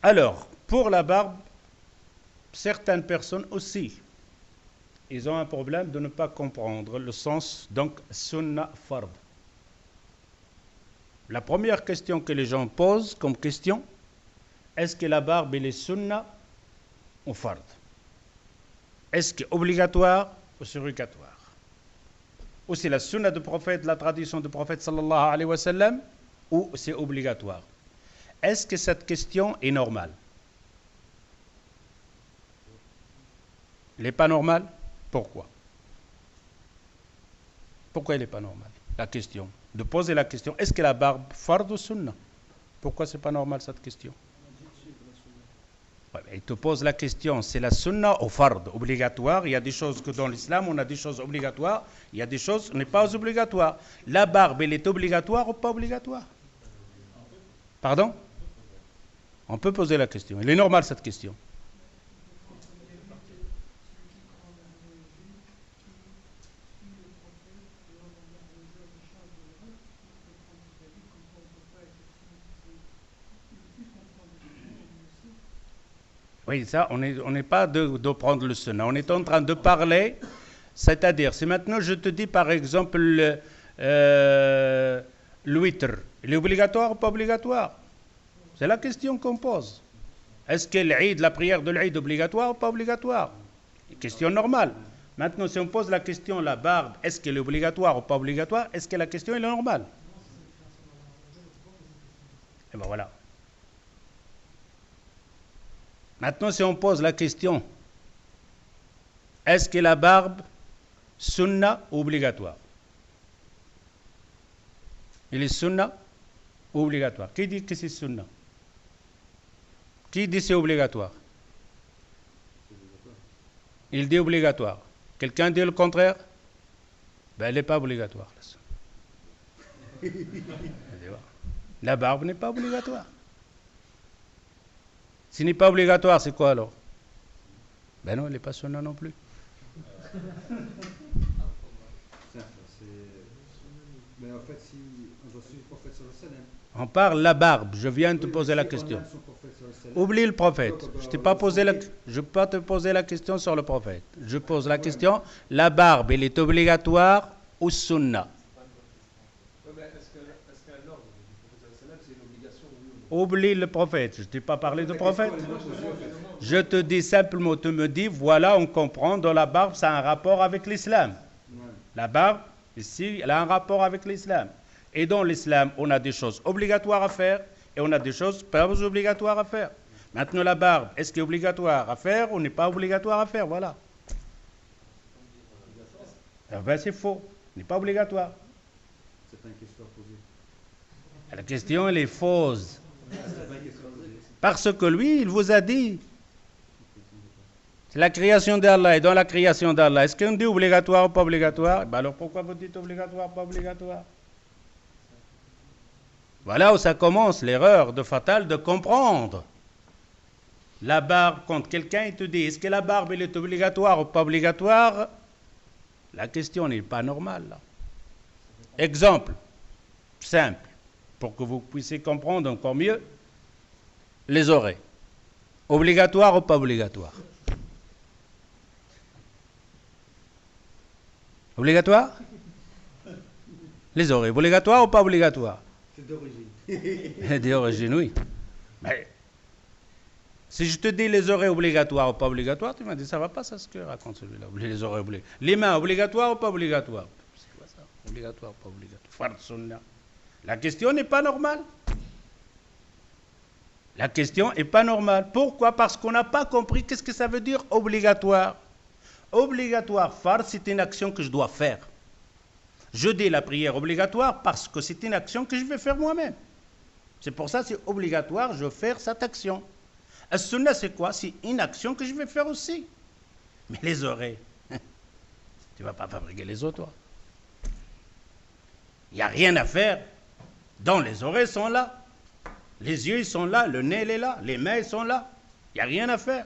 Alors, pour la barbe, certaines personnes aussi, ils ont un problème de ne pas comprendre le sens, donc sunna fard. La première question que les gens posent comme question, est-ce que la barbe est sunna ou fard? Est-ce que obligatoire ou surrogatoire? Ou c'est la sunna du prophète, la tradition du prophète sallallahu alayhi wa sallam, ou c'est obligatoire? Est-ce que cette question est normale? Elle n'est pas normale? Pourquoi? Pourquoi elle n'est pas normale? La question. De poser la question, est-ce que la barbe fard ou sunna? Pourquoi c'est pas normal cette question? Ouais, il te pose la question, c'est la sunna ou fard, obligatoire? Il y a des choses que dans l'islam, on a des choses obligatoires, il y a des choses qui ne sont pas obligatoires. La barbe, elle est obligatoire ou pas obligatoire? Pardon? On peut poser la question. Elle est normale cette question. Oui, ça, on n'est pas de prendre le sunna. On est en train de parler, c'est-à-dire, si maintenant je te dis par exemple l'huître, il est obligatoire ou pas obligatoire? C'est la question qu'on pose. Est-ce que l'Eid, la prière de l'Eid, est obligatoire ou pas obligatoire? Une question normale. Maintenant, si on pose la question, la barbe, est-ce qu'elle est obligatoire ou pas obligatoire? Est-ce que la question est normale? Et bien voilà. Maintenant, si on pose la question, est-ce que la barbe, sunna ou obligatoire? Il est sunna ou obligatoire? Qui dit que c'est sunna? Qui dit c'est obligatoire? Il dit obligatoire. Quelqu'un dit le contraire? Ben, elle n'est pas obligatoire. La barbe n'est pas obligatoire. S'il n'est pas obligatoire, c'est quoi alors? Ben non, elle n'est pas sunna non plus. Mais en fait, si on doit suivre le prophète sallallahu alayhi wa sallam. On parle la barbe, je viens de te poser la question. Oublie le prophète. Je ne peux pas te poser la question sur le prophète. Je pose la question, la barbe, elle est obligatoire ou sunna? Oublie le prophète. Je ne t'ai pas parlé de prophète. Je te dis simplement, tu me dis, voilà, on comprend, dans la barbe, ça a un rapport avec l'islam. La barbe, ici, elle a un rapport avec l'islam. Et dans l'islam, on a des choses obligatoires à faire et on a des choses pas obligatoires à faire. Maintenant, la barbe, est-ce qu'elle est obligatoire à faire ou n'est pas obligatoire à faire? Voilà. Ben, c'est faux. Elle n'est pas obligatoire. C'est pas une question à poser. La question, elle est fausse. Parce que lui, il vous a dit, c'est la création d'Allah. Et dans la création d'Allah, est-ce qu'on dit obligatoire ou pas obligatoire? Ben alors pourquoi vous dites obligatoire ou pas obligatoire? Voilà où ça commence, l'erreur de fatale de comprendre. La barbe, quand quelqu'un te dit, est-ce que la barbe elle est obligatoire ou pas obligatoire? La question n'est pas normale. Là. Exemple, simple, pour que vous puissiez comprendre encore mieux, les oreilles. Obligatoire ou pas obligatoire? Obligatoire? Les oreilles, obligatoire ou pas obligatoire? C'est d'origine. D'origine, oui. Mais si je te dis les oreilles obligatoires ou pas obligatoires, tu m'as dit ça va pas, ça ce que raconte celui-là. Les oreilles obligatoires. Les mains obligatoires ou pas obligatoires? C'est quoi ça? Obligatoire ou pas obligatoire? Fard sunna. La question n'est pas normale. La question n'est pas normale. Pourquoi? Parce qu'on n'a pas compris qu'est-ce que ça veut dire obligatoire. Obligatoire, fard, c'est une action que je dois faire. Je dis la prière obligatoire parce que c'est une action que je vais faire moi-même. C'est pour ça que c'est obligatoire, je vais faire cette action. As-sunna, c'est quoi? C'est une action que je vais faire aussi. Mais les oreilles, tu ne vas pas fabriquer les os, toi. Il n'y a rien à faire. Donc les oreilles sont là. Les yeux, ils sont là. Le nez, il est là. Les mains, ils sont là. Il n'y a rien à faire.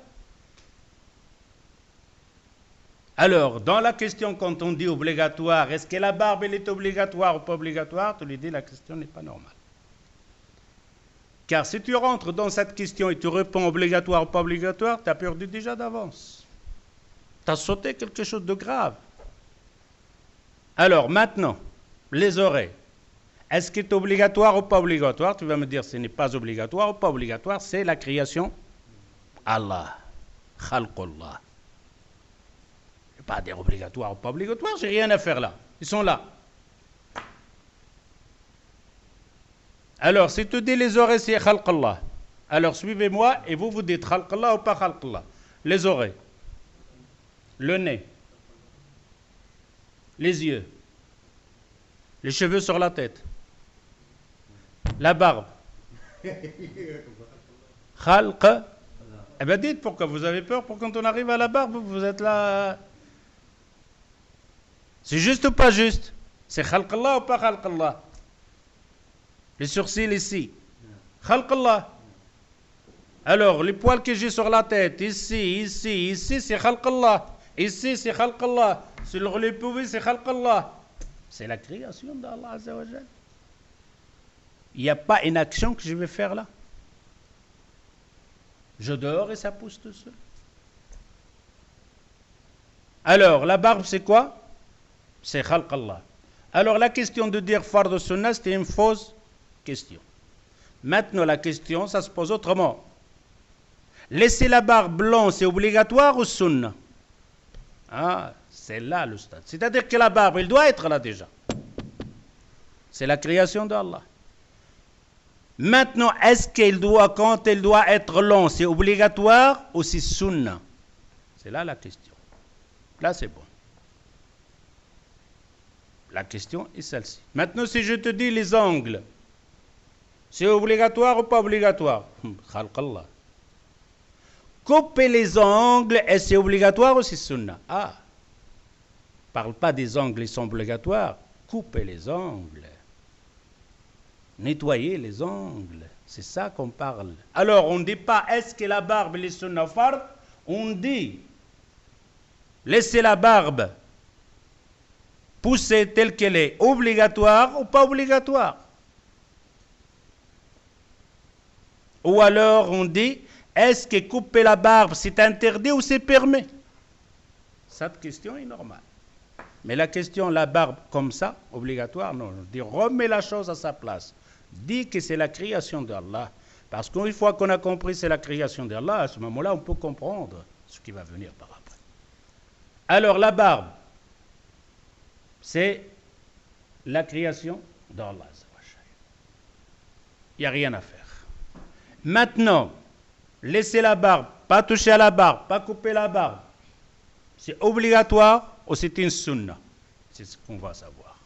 Alors, dans la question, quand on dit obligatoire, est-ce que la barbe, elle est obligatoire ou pas obligatoire? Tu lui dis, la question n'est pas normale. Car si tu rentres dans cette question et tu réponds obligatoire ou pas obligatoire, tu as perdu déjà d'avance. Tu as sauté quelque chose de grave. Alors maintenant, les oreilles. Est-ce qu'il est obligatoire ou pas obligatoire? Tu vas me dire ce n'est pas obligatoire ou pas obligatoire, c'est la création Allah. Khalqullah. Je ne vais pas dire obligatoire ou pas obligatoire, j'ai rien à faire là. Ils sont là. Alors, si tu dis les oreilles, c'est Khalqullah. Alors, suivez-moi et vous dites Khalqullah ou pas Khalqullah. Les oreilles, le nez, les yeux, les cheveux sur la tête, la barbe. Khalq. Eh bien, dites pourquoi vous avez peur pour quand on arrive à la barbe, vous êtes là. C'est juste ou pas juste? C'est Khalqullah ou pas Khalqullah? Les sourcils ici. Khalqullah. Alors, les poils que j'ai sur la tête, ici, c'est Khalqullah. Ici, c'est Khalqullah. Sur les pouvets, c'est Khalqullah. C'est la création d'Allah Azza wa Jal. Il n'y a pas une action que je vais faire là. Je dors et ça pousse tout seul. Alors, la barbe, c'est quoi? C'est Khalqullah. Alors, la question de dire fard sunnah, c'était une fausse question. Maintenant, la question, ça se pose autrement. Laisser la barbe blonde, c'est obligatoire ou sunnah? Ah, c'est là le stade. C'est-à-dire que la barbe, elle doit être là déjà. C'est la création d'Allah. Maintenant, est-ce qu'elle doit, quand elle doit être longue, c'est obligatoire ou c'est sunnah? C'est là la question. Là, c'est bon. La question est celle-ci. Maintenant, si je te dis les ongles, c'est obligatoire ou pas obligatoire? Khalqallah. Couper les ongles, est-ce obligatoire ou c'est sunnah? Ah, parle pas des ongles, ils sont obligatoires. Couper les ongles. Nettoyer les ongles. C'est ça qu'on parle. Alors, on ne dit pas est-ce que la barbe est sunnah fard? On dit laisser la barbe pousser telle qu'elle est, obligatoire ou pas obligatoire? Ou alors on dit, est-ce que couper la barbe c'est interdit ou c'est permis? Cette question est normale. Mais la question, la barbe comme ça, obligatoire, non. On dit, remets la chose à sa place. Dis que c'est la création d'Allah. Parce qu'une fois qu'on a compris c'est la création d'Allah, à ce moment-là, on peut comprendre ce qui va venir par après. Alors la barbe, c'est la création d'Allah. Il n'y a rien à faire. Maintenant, laisser la barbe, pas toucher à la barbe, pas couper la barbe, c'est obligatoire ou c'est une sunna? C'est ce qu'on va savoir.